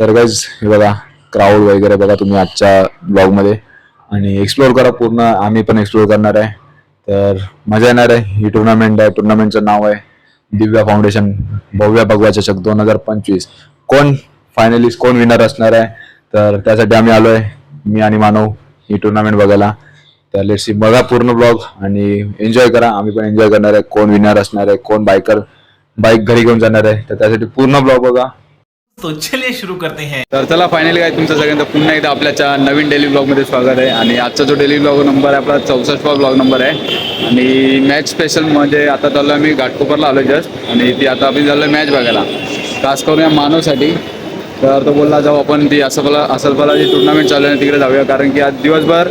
तर गाईज हे बघा क्राऊड वगैरे बघा तुम्ही आजच्या ब्लॉगमध्ये आणि एक्सप्लोअर करा पूर्ण. आम्ही पण एक्सप्लोअर करणार आहे. तर मजा येणार आहे. ही टुर्नामेंट आहे. टुर्नामेंटचं नाव आहे दिव्या फाउंडेशन भव्य भगवा चषक 2025. कोण फायनलिस्ट कोण विनर असणार आहे तर त्यासाठी आम्ही आलोय मी आणि मानव ही टुर्नामेंट बघायला. तर लेट्स बघा पूर्ण ब्लॉग आणि एन्जॉय करा. आम्ही पण एन्जॉय करणार आहे. कोण विनर असणार आहे कोण बाईक घरी घेऊन जाणार आहे तर त्यासाठी पूर्ण ब्लॉग बघा. तो चलिए शुरू करते हैं. तर चला फायनली काय तुमचं सगळ्यांचं पुन्हा एकदा आपल्याच्या नवीन डेली ब्लॉगमध्ये स्वागत आहे. आणि आजचा जो डेली ब्लॉग नंबर आहे आपला 64वा ब्लॉग नंबर आहे. आणि मॅच स्पेशल म्हणजे आता चाललो आम्ही घाटकोपरला आलो जस्ट आणि ती आता आपण चाललो मॅच बघायला खास करून या मानवसाठी. तर तो बोलला जाऊ आपण ती असलपाला जी टुर्नामेंट चालू आहे तिकडे जाऊया कारण की आज दिवसभर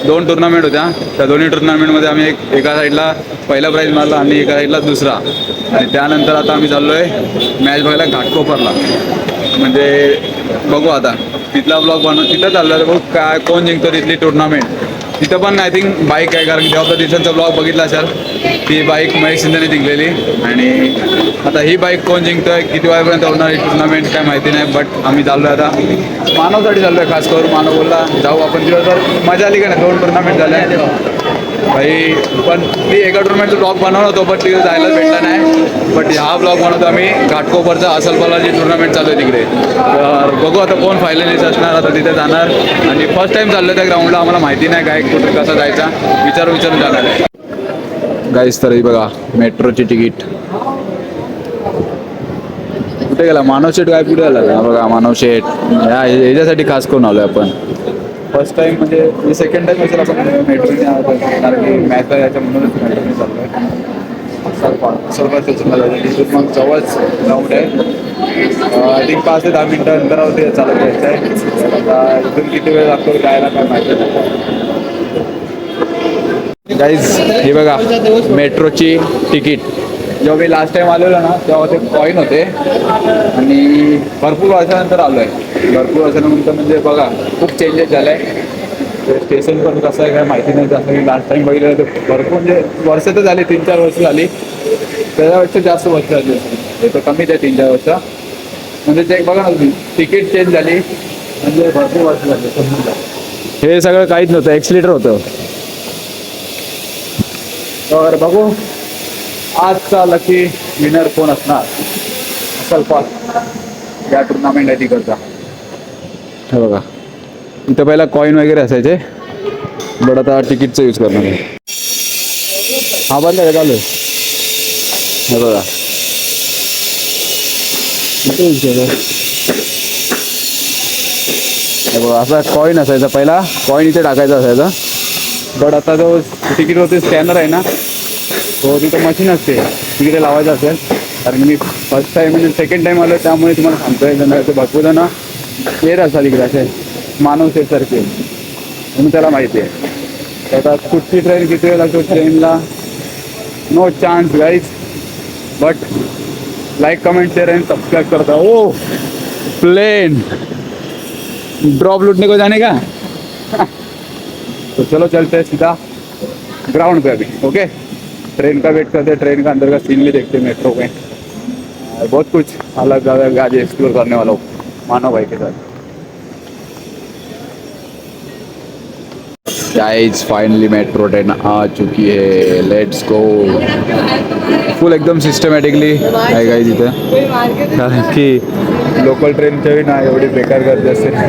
2 टुर्नामेंट होत्या. त्या दोन्ही टुर्नामेंटमध्ये आम्ही एका साईडला पहिला प्राईज मारला आणि एका साईडला दुसरा. आणि त्यानंतर आता आम्ही चाललो आहे मॅच बघायला घाटकोपरला. म्हणजे बघू आता तिथला ब्लॉग बनवून तिथं चाललं बघू काय कोण जिंकतो तिथली टुर्नामेंट. तिथं पण आय थिंक बाईक आहे कारण की तेव्हा दिवसांचा ब्लॉग बघितला असेल ती बाईक महेश शिंदेने जिंकलेली. आणि आता ही बाईक कोण जिंकतोय किती वाजेपर्यंत होणार ही टुर्नामेंट काय माहिती नाही. बट आम्ही चाललो आहे आता मानवसाठी चाललो आहे खास करून. मानव बोलला जाऊ आपण दिवसभर मजा आली का नाही 2 टुर्नामेंट झाल्या भाई. पण ती एका टुर्नामेंटचा ब्लॉग बनवला होतो बट तिथे जायला भेटला नाही. बट हा ब्लॉग बनवतो आम्ही घाटकोपरचा असलपाला जी टुर्नामेंट चालू आहे तिकडे. तर बघू आता कोण फायनलिस्ट असणार. आता तिथे जाणार आणि फर्स्ट टाइम चाललो त्या ग्राउंडला. आम्हाला माहिती नाही काय कुठे कसा जायचा विचारून जाणार आहे गाईस. तर बघा मेट्रोची तिकीट कुठे गेला मानव शेठ काय कुठे आला बघा. मानव शेठ ह्याच्यासाठी खास करून आलोय आपण. फर्स्ट टाइम म्हणजे मी सेकंड टाइम असेल आपण मेट्रोने आलो कारण की मॅच याच्या म्हणूनच मेट्रोने चाललो आहे. तिथून मग जवळच ग्राउंड आहे. आय थिंक 5 ते 10 मिनिटं अंतरावरती चालत जायचं आहे. आता इथून किती वेळ लागतो जायला काय माहिती नाही. गाईज हे बघा मेट्रोची तिकीट. जेव्हा मी लास्ट टाइम आलेलो ना तेव्हा ते कॉईन होते आणि भरपूर वर्षानंतर आलो आहे. भरपूर वर्षानंतर म्हणजे बघा खूप चेंजेस झाले आहे. स्टेशन पण कसं आहे काय माहिती नाही. जसं मी लास्ट टाइम बघितलं तर भरपूर म्हणजे वर्ष तर झाली 3-4 वर्ष झाली. त्याच्यापेक्षा जास्त वर्ष झाली ते तर कमीच आहे 3-4 वर्ष. म्हणजे ते बघा ना तिकीट चेंज झाली म्हणजे भरपूर वर्ष झाली. हे सगळं काहीच नव्हतं एक्सिलेटर होतं. तर बघू आजचा लकी विनर कोण असणार असलपा या टुर्नामेंट आहे तिकडचा. हे बघा इथं पहिला कॉईन वगैरे असायचे बट आता तिकीटचं यूज करणार आहे. हा बंद आहे चालू आहे. हे बघा हे बघा असा कॉईन असायचा पहिला. कॉईन इथे टाकायचा असायचा बट आता जो तिकीटवरती स्कॅनर आहे ना तो तिथं मशीन असते तिकडे लावायचं असेल. कारण मी फर्स्ट टाईम म्हणजे सेकंड टाईम आलो त्यामुळे तुम्हाला सांगतोय जण भरपूर जण शेअर असा तिकडे असे मानव शेअरसारखे म्हणून त्याला माहिती आहे. तर आता कुठची ट्रेन किती वेळ लागतो ट्रेनला no chance guys. But like comment share आणि सबस्क्राईब करता. ओ प्लेन ड्रॉप लूटने को जाने का. तो चलो चलते सीधा ग्राउंड पे अभी. ओके ट्रेन का वेट करते ट्रेन का अंदर का सीन भी देखते मेट्रो में. बहुत कुछ अलग अलग आज एक्सप्लोर करने वाला हूँ मानव भाई के साथ. गाइस फाइनली मेट्रो ट्रेन आ चुकी है. Let's go. फुल एकदम सिस्टमॅटिकली आहे गाइस इथं कारण की लोकल ट्रेनच्या ना एवढी बेकार गर्दी असते ना.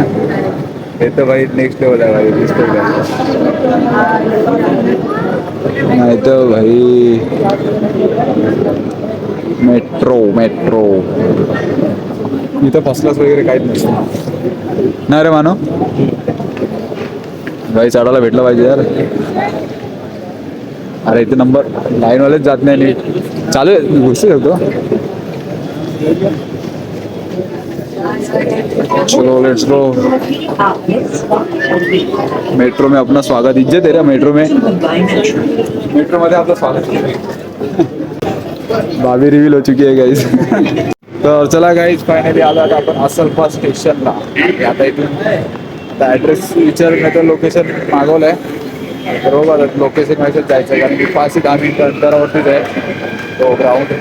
हे तर भाई नेक्स्ट लेवल आहे भाई. रिस्पेक्ट नाही तर भाई मेट्रो इथं फसलाच वगैरे काहीच नसतं नाही रे मानो. गाई चढायला भेटलं पाहिजे यार. अरे इथे नंबर लाईनवालेच जात नाही नीट. चालू आहे घुसू शकतो. चलो लेट्स गो. मेट्रो में अपना स्वागत. इज्जत है रे मेट्रो में. मेट्रो मध्ये आपलं स्वागत. भाभी रिव्हील हो चुकी आहे गाईज. तर चला गाईज फायनली आलो आता आपण असलपा स्टेशनला. आता इथून आता ॲड्रेस विचारून नाही तर लोकेशन मागवलं आहे. बरोबर लोकेशन व्हायचं जायचं कारण की 5 ते 10 मिनिटं अंतरावरतीच आहे तो ग्राउंड.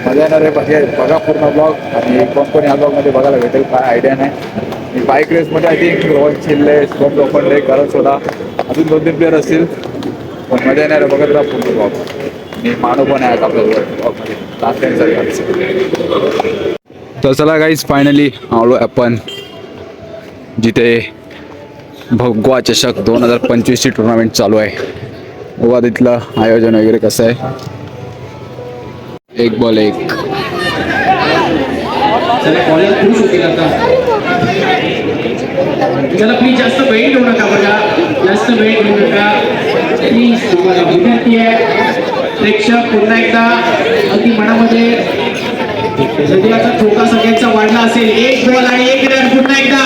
मजा येणार आहे म्हणजे बघा पूर्ण ब्लॉग आणि कोण कोण या ब्लॉगमध्ये बघायला भेटेल काय आयडिया नाही. आणि बाईक रेसमध्ये आय थिंक रोहन चिल्ले, शुभम लोखंडे, करण सोडा अजून 2-3 प्लेअर असतील. पण मजा येणार आहे बघत राहा पूर्ण ब्लॉग. आणि मानव पण आहेत आपल्याबरोबर ब्लॉगमध्ये लास्ट टाइम सारखं. तर चला गाईज फायनली आलो आपण जिथे भगवा चषक 2025ची टुर्नामेंट चालू आहे. बघा तिथलं आयोजन वगैरे कसं आहे. 1 बॉल 1. चला प्लीज जास्त वेळ घेऊ नका बघा, जास्त वेळ घेऊ नका प्लीज. तुम्हाला विनंती आहे प्रेक्षक पुन्हा एकदा अगदी मनामध्ये हृदयाचा ठोका सगळ्यांचा वाढला असेल. 1 बॉल आणि 1 रन पुन्हा एकदा.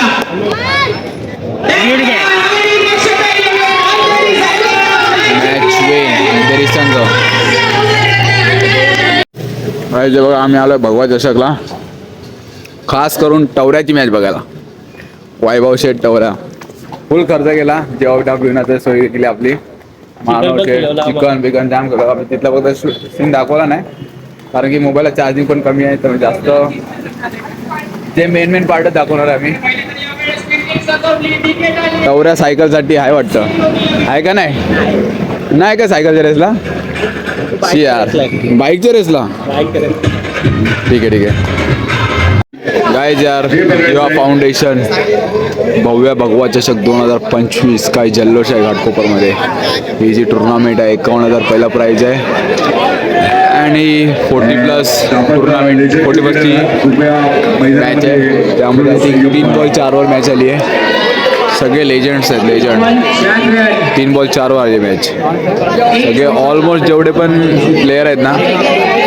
मॅच विन अंधेरी संघ. जे बघा आम्ही आलोय भगवा चषकला खास करून टवऱ्याची मॅच बघायला. वैभव शेठ टवरा फुल खर्च केला जेव्हा घेण्याची सोय केली आपली. मानव शेठ चिकन बिकन जाम केलं. आम्ही तिथला फक्त सीन दाखवला नाही कारण की मोबाईलला चार्जिंग पण कमी आहे तर जास्त जे मेन पार्ट दाखवणार आहे आम्ही. टवऱ्या सायकलसाठी आहे वाटतं, आहे का नाही का सायकलच्या रेसला? यार बाईकच्या रेसला ठीक आहे. गाईज यार युवा फाउंडेशन भव्य भगवा चषक 2025 काय जल्लोष आहे घाटकोपरमध्ये. ही जी टुर्नामेंट आहे 51,000 पहिला प्राईज आहे आणि 40+ टुर्नामेंट 40+ची मॅच आहे. त्यामध्ये I think 3 ball 4 over match आली आहे. सगळे लेजंड्स आहेत, लेजंड. 3 बॉल 4 ओव्हर आली मॅच. सगळे ऑलमोस्ट जेवढे पण प्लेयर आहेत ना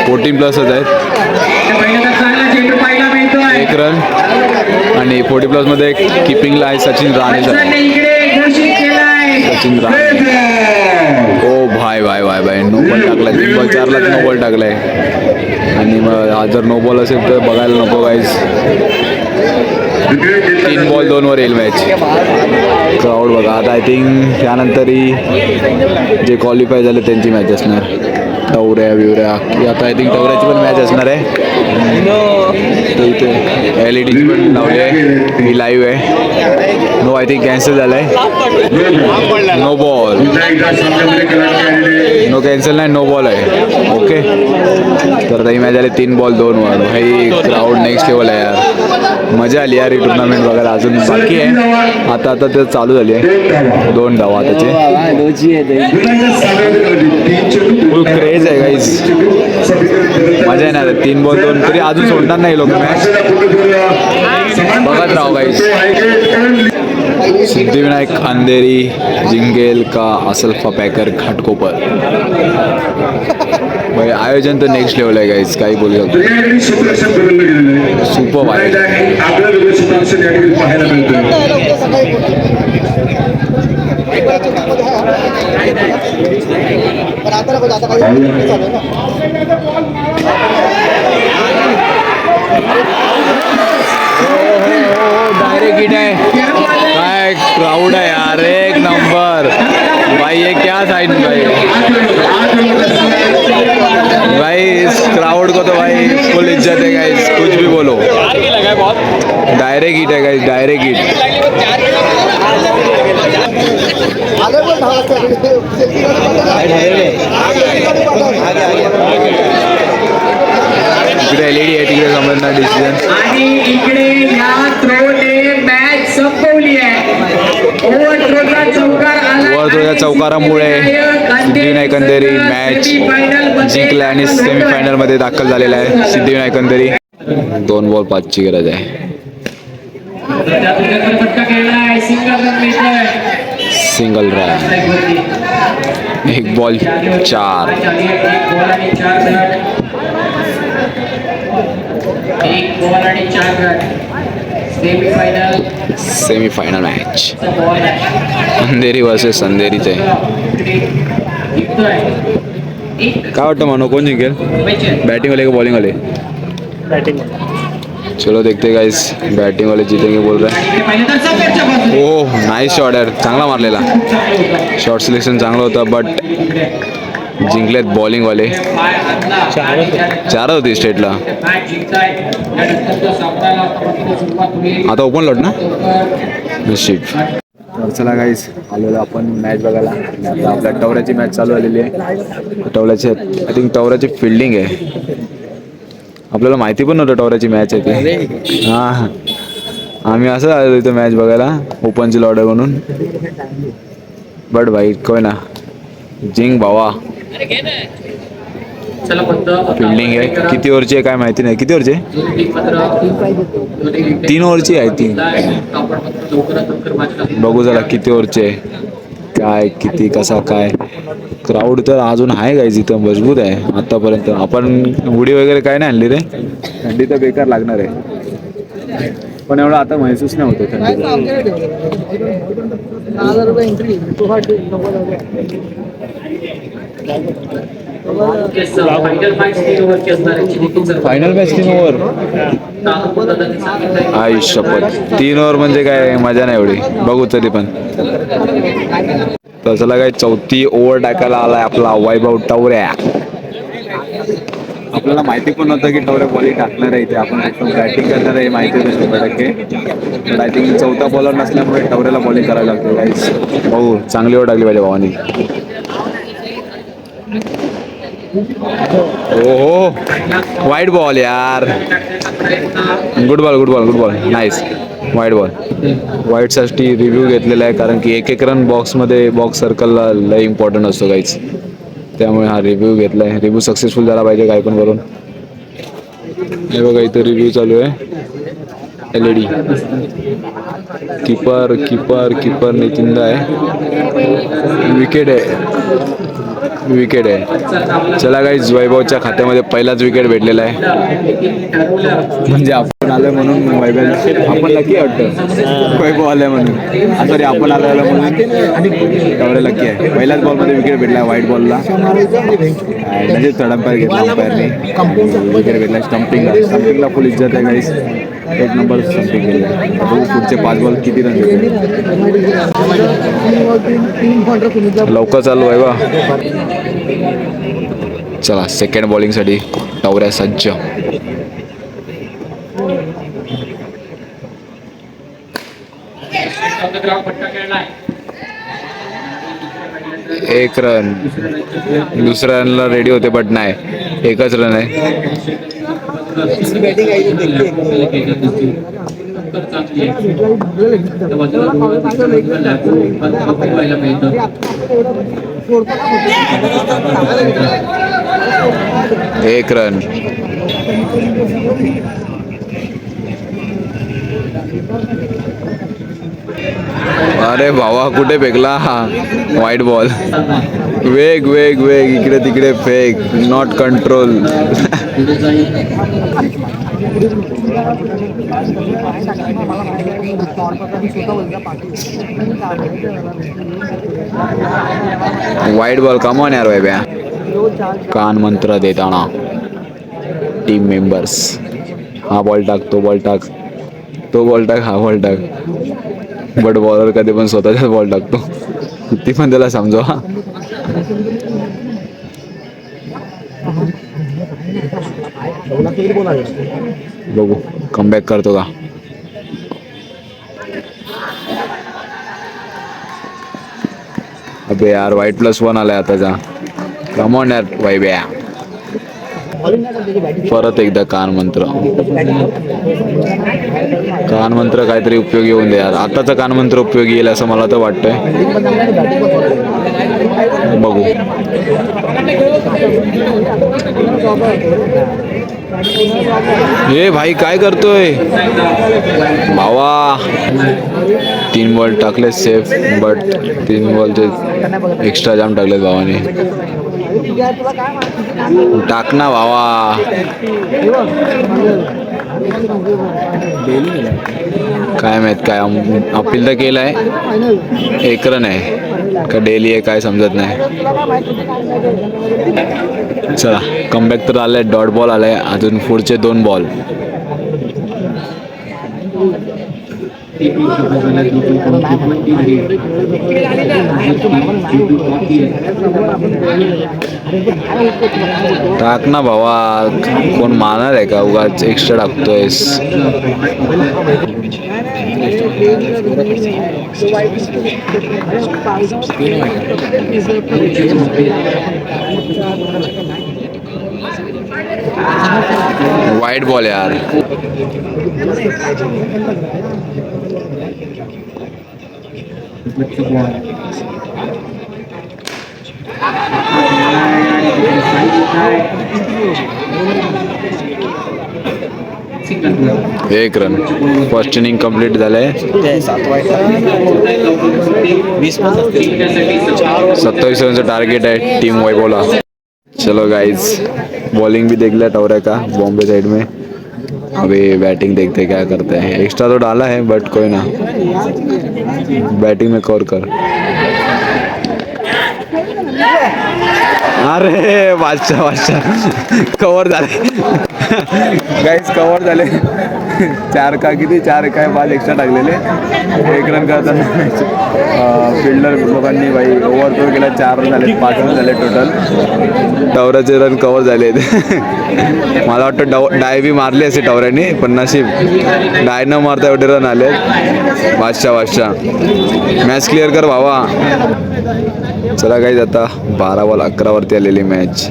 14+च आहेत. 1 रन आणि 40+ मध्ये किपिंगला आहे सचिन राणे. सचिन राणे ओ भाई नो बॉल टाकलाय. 3 बॉल 4ला नो बॉल टाकलाय आणि मग जर नो बॉल असेल तर बघायला नको गाईज. 3 बॉल 2 वर येईल मॅच. क्राऊड बघा आता आय थिंक त्यानंतरही जे क्वालिफाय झाले त्यांची मॅच असणार. टवऱ्या बिवऱ्या आता आय थिंक टवऱ्याची पण मॅच असणार आहे. इथे LED पण लावली आहे, ही लाईव्ह आहे. नो आय थिंक कॅन्सल झालं आहे. नो बॉल नो कॅन्सल नाही, नो बॉल आहे. ओके तर ही मॅच आली 3 बॉल 2 वर. भाई क्राऊड नेक्स्ट लेवल आहे यार. मजा आली यार ही टुर्नामेंट बघायला. अजून बाकी आहे आता ते चालू झाली आहे. 2 धावा त्याचे. फुल क्रेज आहे गाईज. मजा येणार आहे. 3 बॉल 2 तरी अजून सोडणार नाही लोक मॅच. बघत राहू गाईज. सिद्धिविनायक अंधेरी जिंकेल का असल्फा पॅकर घाटकोपर. भाई आयोजन तर नेक्स्ट लेवल आहे गाईज. काही बोलू शकतो. सुपर आहे. डायरेक्ट हिट आहे. काय क्राउड है यार, 1 नंबर भाई. ये क्या साइड भाई इस क्राउड को तो भाई फुल इज्जत है गाइस. कुछ भी बोलो. डायरेक्ट हिट है गाइस, डायरेक्ट हिट. इकडे LED आहे तिकडे समजणार डिसिजन. आणि इकडे या थ्रोने मॅच संपवली आहे. ओव्हरथ्रोच्या चौकारामुळे सिद्धिविनायक अंधेरी मॅच जिंकला आणि सेमीफायनलमध्ये दाखल झालेला आहे. सिद्धिविनायक अंधेरी 2 बॉल 5ची गरज आहे. Single run. 1 बॉल 4. 1 बॉल आणि 4 run. Semifinal match Andheri versus अंधेरीचे. काय वाटतं मनो कोण जिंकेल? बॅटिंग वाले का बॉलिंग वाले? चलो देखते गाइस. बैटिंग वाले जीतेंगे बोल रहे हैं. ओह नाइस शॉट यार, चांगला मारलेला. शॉट सिलेक्शन चांगलं होतं बट जिंकलेत बॉलिंगवाले. चार होती स्टेटला. आता ओपन लॉट ना नशीब. तर चला गाईस, आलेलो आपण मॅच बघायला. आणि आता आपल्या टवऱ्याची मॅच चालू झालेली आहे. टवऱ्याची आय थिंक टवऱ्याची फिल्डिंग आहे. आपल्याला माहिती पण नव्हतं टवऱ्याची मॅच आहे ती. हां, आम्ही असं आलो इथं मॅच बघायला, ओपनची लॉट आहे म्हणून. बट भाई कोय ना, जिंक भावा. फिल्डिंग आहे. किती ओव्हरची आहे काय माहिती नाही. किती ओव्हरची आहे? 3 ओव्हरची आहे ती. बघू जरा किती ओव्हरची आहे, काय किती कसा काय. क्राऊड तर अजून आहे गाईज इथं, मजबूत आहे आतापर्यंत. आपण उडी वगैरे काय नाही आणली रे, थंडी तर बेकार लागणार आहे. पण एवढं आता महसूस नाही होतं थंडी. Final match 3 over. आई शपथ, 3 ओव्हर म्हणजे काय मजा नाही एवढी. बघू तरी पण. तर चला काय, 4थी ओव्हर टाकायला आलाय आपला वैभव टवऱ्या. आपल्याला माहिती पण नव्हतं की टवऱ्या बॉलिंग टाकणार आहे इथे. आपण फक्त बॅटिंग करणार आहे माहिती होतं 100%. बट आय थिंक 4था बॉलर नसल्यामुळे टवऱ्याला बॉलिंग करायला लागते गाईस. भाऊ चांगली ओव्हर टाकली पाहिजे भावानी. हो, वाईट बॉल यार. Good ball good ball good ball, nice. वाईट बॉल. वाईटसाठी रिव्ह्यू घेतलेला आहे, कारण की एक रन बॉक्समध्ये, बॉक्स सर्कलला लय इम्पॉर्टंट असतो काहीच. त्यामुळे हा रिव्ह्यू घेतला आहे. रिव्ह्यू सक्सेसफुल झाला पाहिजे काय पण करून. हे बघा इथं रिव्ह्यू चालू आहे. LED. कीपर नितीनदा आहे. विकेट आहे. चला गाईज, वैभवच्या खात्यामध्ये पहिलाच विकेट भेटलेला आहे. म्हणजे आपण आलोय म्हणून वैभव, आपण लकी वाटतं वैभव आलाय म्हणून. सॉरी, आपण आलो म्हणून टवरे लकी आहे. पहिल्याच बॉलमध्ये विकेट भेटला व्हाईट बॉलला. म्हणजे थर्ड अंपायर घेतला अंपायरने, विकेट भेटला. स्टम्पिंगला फुल इज्जत आहे गाईज. 1 नंबर स्टम्पिंग केलं. पुढचे 5 बॉल किती रन देते. लवकर चालू आहे बा. चला, सेकंड बॉलिंगसाठी टवऱ्या सज्ज. एक रन. दुसऱ्या रनला रेडी होते बट नाही, एकच रन आहे. एक रन. अरे भावा, कुठे फेकला हा व्हाईट बॉल. वेग इकडे तिकडे फेक, नॉट कंट्रोल. वाईट बॉल. कम ऑन यार वैभ्या. कान मंत्र देताना टीम मेंबर्स. हा बॉल टाक, तो बॉल टाक, तो बॉल टाक, हा बॉल टाक. बट बॉलर कधी पण स्वतःचाच बॉल टाकतो. किती पण त्याला समजवा. बघू कमबॅक करतो का. अबे यार, वाईट +1 आलाय आताचा. कम ऑन यार वैभ्या. परत एकदा कान मंत्र काहीतरी उपयोगी येऊन दे यार. आताचा कान मंत्र उपयोगी येईल असं मला तर वाटतंय. बघू. हे भाई काय करतोय भावा. 3 बॉल टाकले सेफ, बट 3 बॉलचे एक्स्ट्रा जाम टाकलेत भावाने. टाक ना भावा. काय माहित काय अपील तर केलंय. 1 रन आहे का डेली आहे काय समजत नाही. चला, कमबॅक तर आलाय. डॉट बॉल आलाय. अजून पुढचे 2 बॉल. एक शॉट झाला टाक ना भावा, कोण मारणार आहे का उगाच एक्स्ट्रा टाकतोयस. वाईट बॉल यार. एक रन. फर्स्ट इनिंग कंप्लीट झालंय. 27 रनचं टार्गेट आहे टीम वैभवला. चलो गाइस, बॉलिंग भी देख लिया टवरे का बॉम्बे साइड में. अभी बैटिंग देखते क्या करते हैं. एक्स्ट्रा तो डाला है बट कोई ना, बैटिंग में कवर कर. अरे बादशाह कवर झाले गाईज, कवर झाले. 4 का किती 4 काय 5 एक्स्ट्रा टाकलेले. 1 रन करताना फिल्डर लोकांनी भाई ओव्हरथ्रो केला. 4 रन झाले, 5 रन झाले टोटल. टवऱ्याचे रन कवर झाले. मला वाटतं डाय बी मारली असे टवऱ्याने, पण नशीब डाय न मारता एवढे रन आले. बादशाह मॅच क्लिअर कर भावा. चला गाईज, आता 12 बॉल 11 वरती आलेली मॅच.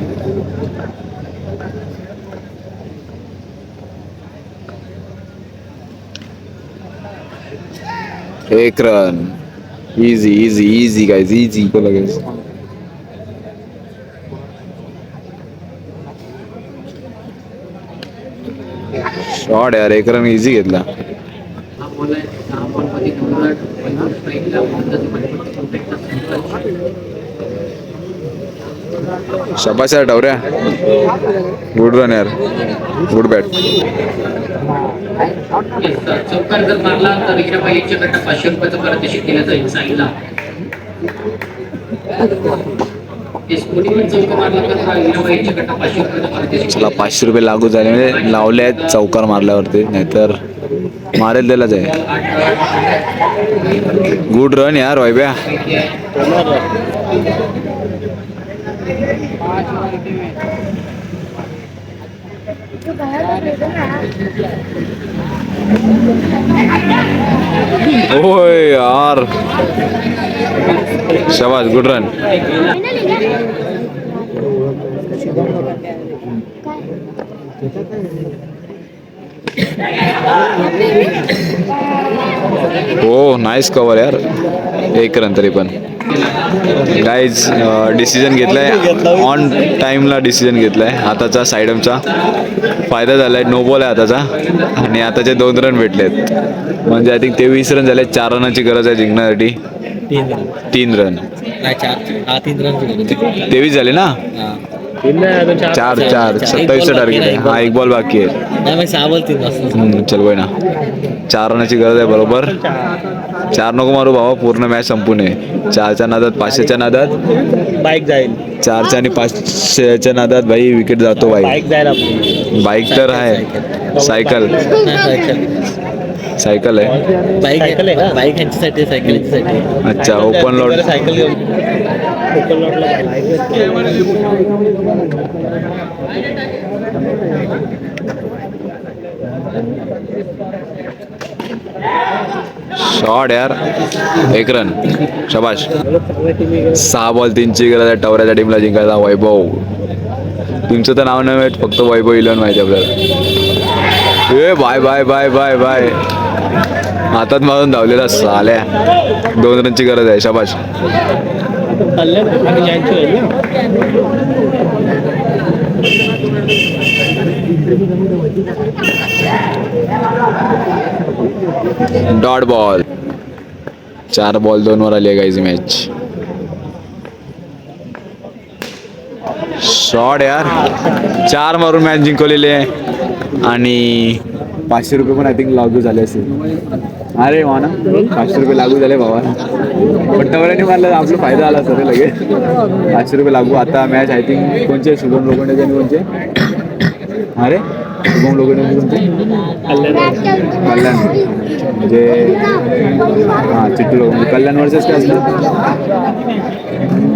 एक run. Easy easy easy guys, easy लगेच. शॉट यार, 1 रन इझी घेतला. शाबाश यार टवऱ्या, गुड रन यार, गुड बॅट. चौकार जर मारला तर हिराबाईच्या गटात 500 रुपयाचं पारितोषिक केलं जाईल साईला. चौकार मारला तर हिराबाईच्या गटात 500 रुपयाचं पारितोषिक. चला 500 रुपये लागू झाले, म्हणजे लावले आहेत चौकार मारल्यावरती, नाहीतर मारेल त्यालाच आहे. गुड रन यार वैभ्या. ओय यार, शाबाश, गुड रन. हो नाईस कव्हर यार. 1 रन तरी पण. गाईज डिसिजन घेतलाय, ऑन टाइमला डिसिजन घेतलाय. आताचा साईडमचा फायदा झालाय. नो बॉल आहे आताचा, आणि आताचे 2 रन भेटलेत, म्हणजे आय थिंक 23 रन झाले. 4 रनाची गरज आहे जिंकण्यासाठी. 3 रन. 23 झाले ना. 4 27 टार्गेट आहे. हा 1 बॉल बाकी आहे. 6 बॉल 3 वाजता. चल भाई ना, 4 रनाची गरज आहे बरोबर. 4 नको मारू भावा, पूर्ण मॅच संपून आहे. 4च्या नादात 500च्या नादात बाईक जाईल. 4च्या आणि 500च्या नादात भाई विकेट जातो भाई. बाईक जाईल आपली. बाईक तर आहे, सायकल सायकल आहे. बाईक आहे का? बाईक ह्यांच्यासाठी, सायकल ह्यांच्यासाठी. अच्छा, ओपन लॉट. सायकल घेऊन ओपन लॉटला शॉट यार, 1 रन. शाबाश. 6 बॉल 3ची गरज आहे टवऱ्याच्या टीमला जिंकायला. वैभव, तुमचं तर नाव नाही माहीत, फक्त वैभव 11 माहिती आपल्याला. ए bye bye bye bye bye, हातात मारून धावलेला साल्या. 2 रनची गरज आहे. शाबाश. Dot ball. 4 बॉल 2 वर आली आहे गाईज मॅच. शॉट यार, 4 मारून मॅच जिंकवलेली आहे, आणि 500 रुपये पण आय थिंक लागू झाले असेल. अरे वा ना, 500 रुपये लागू झाले भावा. पट्टावऱ्याने मारलं, आपला फायदा आला सर लगेच. 500 रुपये लागू. आता मॅच आय थिंक कोणचे, शुभम लोखंडे आणि कोणचे. अरे शुभम लोखंडे कोणते? कल्याण म्हणजे हां चिट्टू म्हणजे कल्याण वर्सेस काय असणार?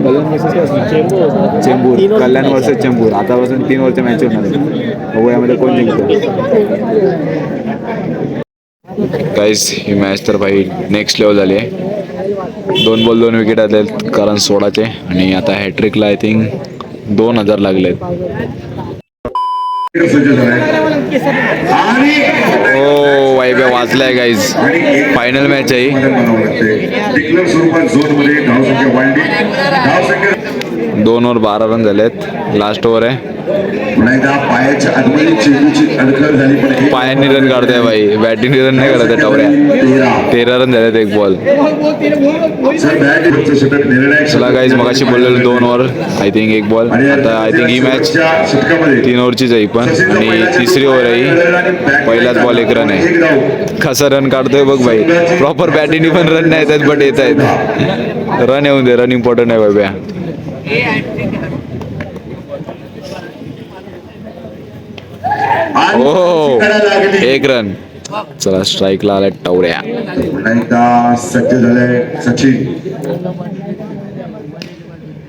कल्याण वर्सेस काय असणार? चेंबूर. कल्याण वर्सेस चेंबूर. आतापासून 3 वर्ष मॅच होणार आहे. बघू यामध्ये कोण जिंकतो. गाईस ही मॅच तर भाई नेक्स्ट लेवल झाली आहे. 2 बॉल 2 विकेट आले कारण 16चे आणि आता हॅट्रिकला आय थिंक 2000 लागलेत. हो वाईब्या वाचलाय गाईज. फायनल मॅच आहे. 2 ओव्हर 12 रन झालेत. लास्ट ओव्हर आहे. पायाच्या आतमध्ये चेंडूची अडखळ झाली पण पायांनी रन काढताय भाई. बॅटिंग रन नाही करत आहे टवऱ्या. 13 रन झालेत 1 बॉल. चला गाईज मगाशी बोललेलो 2 ओव्हर आय थिंक 1 बॉल. आता आय थिंक ही मॅच 3 ओव्हरचीच आहे पण आणि तिसरी ओव्हर आहे ही. पहिलाच बॉल 1 रन आहे. कसा रन काढतोय बघ भाई. प्रॉपर बॅटिंग पण रन नाही येत बट येत आहेत. रन येऊन दे. रन इम्पॉर्टंट आहे बाब्या. हो 1 रन. चला स्ट्राईकला आला टवऱ्या. एकदा सज्ज झालाय सचिन.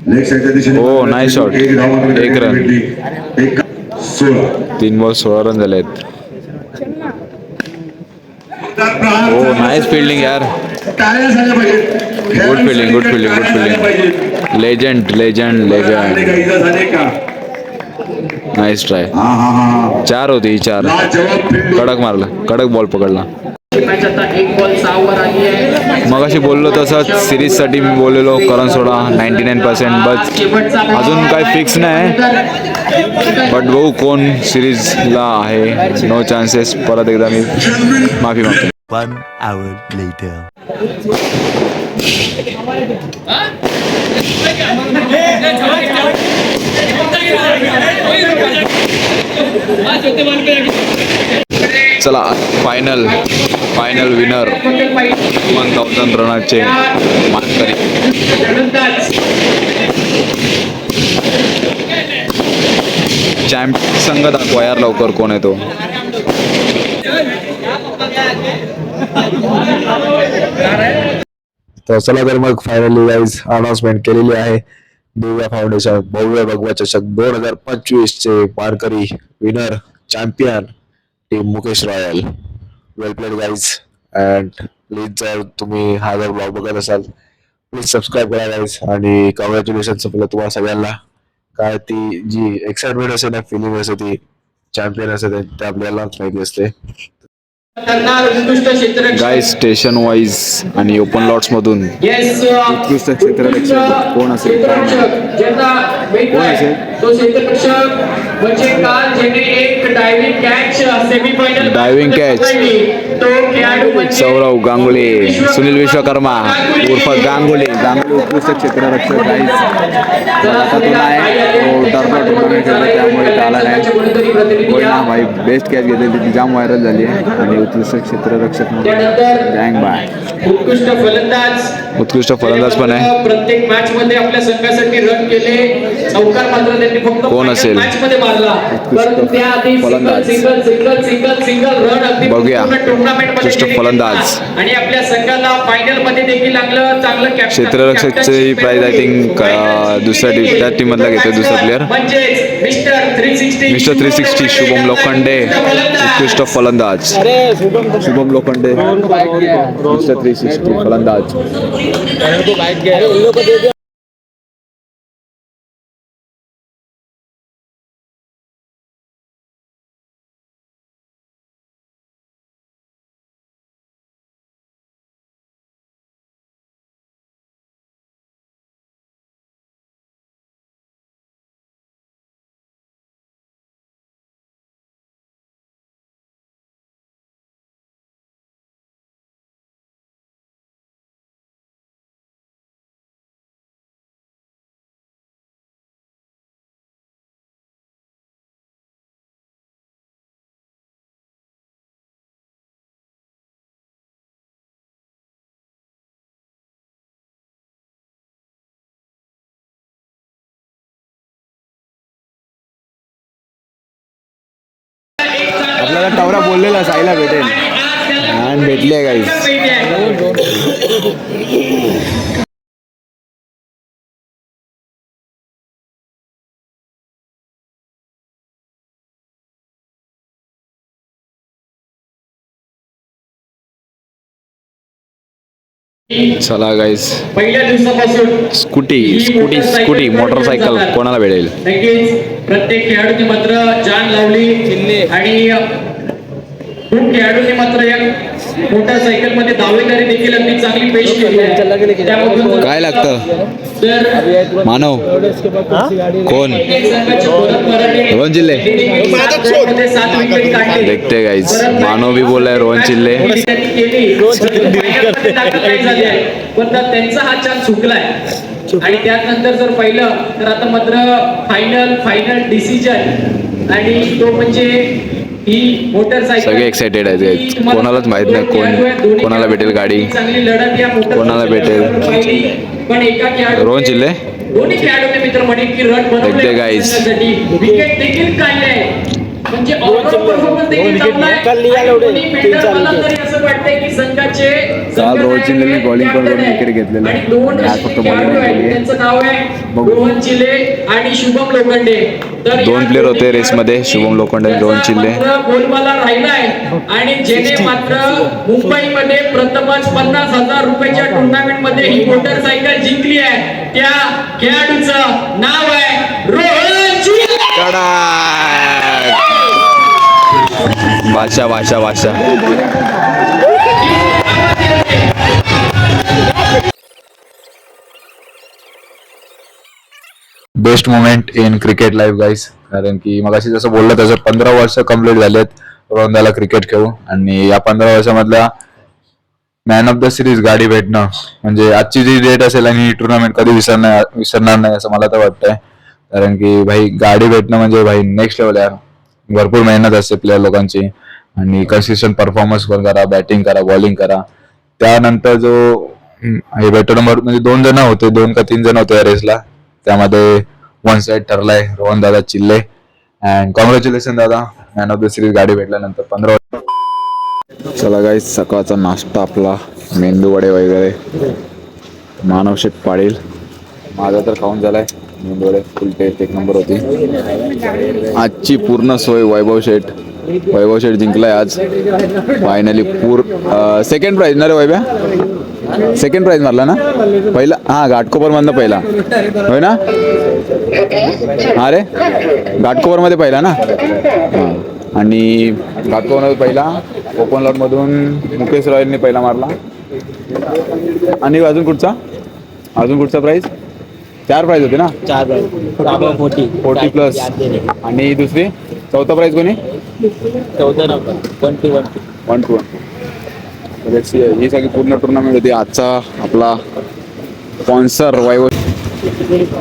लेग साईडच्या दिशेने हो nice shot. 1 run. 16 3 ball 16 run झाले आहेत. हो नाईस फिल्डिंग यार. टाळ्या झाल्या पाहिजे. Good fielding good fielding good fielding. Legend legend legend. Nice try. 4 होती ही 4. कडक मारला. कडक बॉल पकडला. मॅच आता 1 बॉल 6 वर आली आहे. मगाशी बोललो तसंच सिरीजसाठी मी बोललेलो करण सोडा 99% बट अजून काही फिक्स नाही. बट बघू कोण सिरीजला आहे. No chances. परत एकदा मी माफी मागतो. 1 hour later. चला फायनल विनर 1000 रनाचे मानकरी चॅम्प संघ दाखवा यार लवकर कोण आहे तो. तर चला तर मग फायनली गाईज अनाउन्समेंट केलेली आहे. दिव्या फाउंडेशन भव्य भगवा चषक 2025 चे मानकरी winner champion team Mukesh royal. Well played guys. And please जर तुम्ही हा जर ब्लॉग बघत असाल प्लीज सबस्क्राईब करा गाईज. आणि कॉंग्रॅच्युलेशन आपल्या तुम्हाला सगळ्यांना. काय ती जी एक्साइटमेंट असते ना फिलिंग असते ती चॅम्पियन असते ते आपल्यालाच माहिती असते. गाईज स्टेशन वाईज आणि ओपन लॉट्स मधून उत्कृष्ट क्षेत्ररक्षक कोण असेल कोण असेल. Diving catch Sourav Ganguly. सुनील विश्वकर्मा उर्फ गांगुली. उत्कृष्ट क्षेत्ररक्षक गाईज. आता तो नाही तो टुर्नामेंट खेळतो त्यामुळे आला नाही. कोयना भाई बेस्ट कॅच घेतली ती जाम व्हायरल झाली आहे. आणि उत्कृष्ट क्षेत्ररक्षक म्हणून बाय. उत्कृष्ट फलंदाज पण आहे. प्रत्येक मॅच मध्ये आपल्या संघासाठी रन केले. चौकार मात्र त्यांनी फक्त कोण असेल मॅच मध्ये मारला. उत्कृष्ट फलंदाज सिंगल रन अगदी बघूया. टुर्नामेंट उत्कृष्ट फलंदाज आणि आपल्या संघाला फायनल मध्ये देखील लागलं चांगलं क्षेत्ररक्षकची प्राइज आय थिंक दुसऱ्या त्या टीम मधला घेतोय दुसरा प्लेअर मिस्टर 360 शुभम लोखंडे. उत्कृष्ट फलंदाज शुभम लोखंडे मिस्टर 360 फलंदाज. नवरा बोललेला साईला भेटेल आणि भेटली आहे गाईस. चला गाईस, पहिल्या दिवसापासून स्कूटी मोटरसायकल कोणाला भेटेल? नक्कीच प्रत्येक खेळाडूने मात्र जान लावली आणि खूप खेळाडूंनी मात्र या मोटरसायकल मध्ये दावेदारी देखील अगदी चांगली पेश केली आहे. त्यामधून काय लागतं तर मानव कोण? रोहन चिल्ले. मध्ये 7 विकेट काढले. देखते गाईज, मानव भी बोल रहा है रोहन चिल्ले. त्यांनी केली. काही झाले आहे. पण त्यांचा हा चान्स चुकलाय आणि त्यानंतर जर पाहिलं तर आता मात्र फायनल डिसिजन आणि तो म्हणजे ही मोटरसायकल. सगळे एक्साइटेड आहेत, कोणालाच माहित नाही कोणाला भेटेल गाडी, चांगली लढत या कोणाला भेटेल. पण एका खेळाडू रोहन चिल्ले दोन्ही खेळाडूंनी मित्र म्हणेल की रन देखते guys. विकेट देखील काढले म्हणजे overall performance देखील चांगला आहे. आणि दोन्ही fielder मला तरी असं वाटतंय की संघाचे काल रोहन चिल्लेने बॉलिंग पण करून विकेट घेतलेलं आणि आहे. दोन आज असे फक्त खेळाडू bowling आहेत. केली आहे. त्यांचं नाव आहे रोहन चिल्ले आणि शुभम लोखंडे. तर या दोन प्लेअर होते दोन्ही रेसमध्ये, शुभम लोखंडे आणि रोहन चिल्ले. मात्र बोलबाला राहिलाय आणि ज्याने मात्र मुंबईमध्ये प्रथमच 50,000 रुपयाच्या टुर्नामेंट मध्ये ही मोटरसायकल जिंकली आहे, त्या खेळाडूचं नाव आहे रोहन चिल्ले. भाषा best moment in cricket life guys. कारण की मग अशी जसं बोललं तसं 15 वर्ष कम्प्लीट झालेत रोहनदाला क्रिकेट खेळू आणि या 15 वर्षामधल्या मॅन ऑफ द सिरीज गाडी भेटणं म्हणजे आजची जी डेट असेल आणि ही टुर्नामेंट कधी विसरणार नाही असं मला तर वाटतंय. कारण की भाई गाडी भेटणं म्हणजे भाई नेक्स्ट लेवल यार. भरपूर मेहनत असते प्लेअर लोकांची आणि कन्सिस्टंट परफॉर्मन्स पण करा, बॅटिंग करा, बॉलिंग करा. त्यानंतर जो हे भेटणं म्हणजे 2 जण होते, 2 का 3 जण होते या रेसला. त्यामध्ये वन साइड ठरलाय रोहन दादा चिल्ले. अँड कॉंग्रॅच्युलेशन दादा, मॅन ऑफ द सिरीज गाडी भेटल्यानंतर 15 वर्ष. चला गाईस, सकाळचा नाश्ता आपला मेंदू वडे वगैरे मानव शेठ पाडील. माझा तर खाऊन झालाय मेंदू वडे, फुल टेस्ट एक नंबर होती. आजची पूर्ण सोय वैभव शेठ जिंकलाय आज फायनली. सेकंड प्राइज ना रे वैभ्या? सेकंड प्राइज मारला ना पहिला? हा, घाटकोपर मधनं पहिला होय ना? हा रे, घाटकोपर मध्ये पहिला ना. हा, आणि घाटकोपर मध्ये पहिला, ओपन लॉट मधून मुकेश रॉयलने पहिला मारला. आणि अजून कुठचा प्राइज? 4 प्राइज होते ना? 4 40 प्लस. आणि दुसरी चौथा प्राइज कोणी? 14 नंबर 1-1. ही सगळी पूर्ण टुर्नामेंट होती. आजचा आपला स्पॉन्सर वैभव.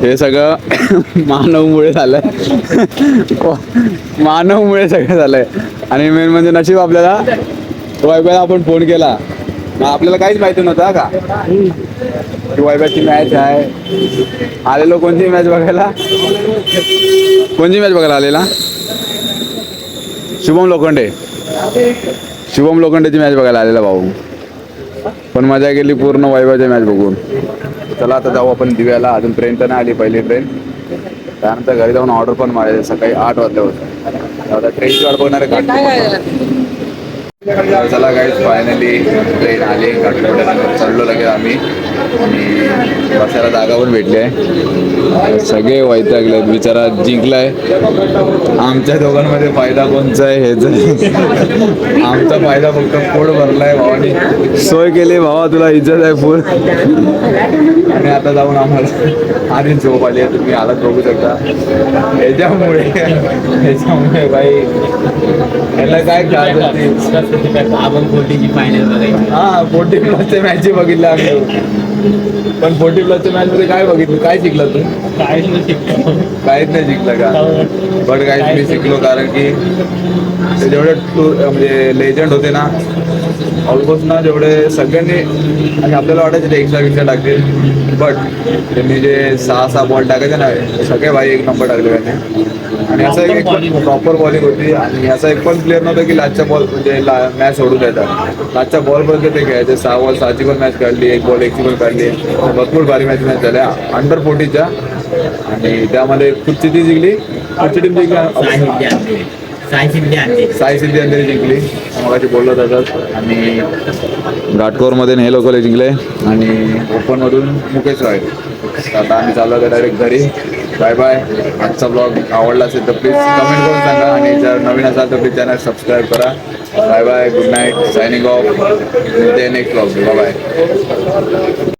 हे सगळं मानवमुळे झालंय. मानवमुळे सगळं झालंय. आणि मेन म्हणजे नशीब आपल्याला वैभवला आपण फोन केला, आपल्याला काहीच माहिती नव्हतं का की वैभवची मॅच आहे. आलेलो कोणती मॅच बघायला आलेला? शुभम लोखंडेची मॅच बघायला आलेला भाऊ. पण मजा केली पूर्ण वैभवची मॅच बघून. चला आता जाऊ आपण दिव्याला. अजून ट्रेन तर नाही आली, पहिली ट्रेन. त्यानंतर घरी जाऊन ऑर्डर पण मारायचं. सकाळी 8 वाजता होतं. आता ट्रेनची वाट बघणार आहे. चला गाईज, फायनली ट्रेन आली. घाटकोपरला चढलो लगेच आम्ही आणि बसायला जागा पण भेटली आहे. सगळे वैतागले, बिचारा जिंकलाय. आमच्या दोघांमध्ये फायदा कोणचा आहे हेच. आमचा फायदा फक्त पोट भरलाय भावाने, सोय केली. भावा तुला इज्जत आहे फुल. आणि आता जाऊन आम्हाला आधी झोप आली आहे, तुम्ही हालत बघू शकता. ह्याच्यामुळे बाई याला काय खेळायचं. आपण 40ची फायनल बघायची. हा, 40 प्लसच्या मॅच बघितल्या आम्ही. पण 40 प्लसच्या मॅच मध्ये काय बघितलं? काय शिकला तू? काहीच नाही शिकलं का? बट काय मी शिकलो. कारण की ते जेवढे म्हणजे लेजंड होते ना, ऑलमोस्ट ना जेवढे सगळ्यांनी, आणि आपल्याला वाटायचं ते एक्स्ट्रा टाकतील, बट त्यांनी जे 6 बॉल टाकायचे ना, सगळे भाई एक नंबर टाकले त्यांनी. आणि असं एक प्रॉपर बॉलिंग होती आणि असा एक पण प्लेअर नव्हता की लास्टच्या बॉल म्हणजे मॅच सोडून द्यायचा. लास्टच्या बॉलपर्यंत ते खेळायचे. 6 बॉल 6ची पण मॅच काढली, 1 बॉल 1ची पण काढली. भरपूर भारी मॅच झाल्या अंडर 40च्या आणि त्यामध्ये कुठची ती जिंकली, कुठची टीम जिंकली, साई सिद्धी अंधेरी जिंकली मगाशी बोललो तसंच. आणि घाटकोरमध्ये हे लोक जिंकले आणि ओपनमधून मुकेश रॉयल. आता आम्ही चाललो होतो डायरेक्ट घरी. Bye bye. आजचा ब्लॉग आवडला असेल तर प्लीज कमेंट करून सांगा आणि जर नवीन असाल तर प्लीज चॅनल सबस्क्राईब करा. Bye bye. Good night. Signing off. Next blog. Bye bye.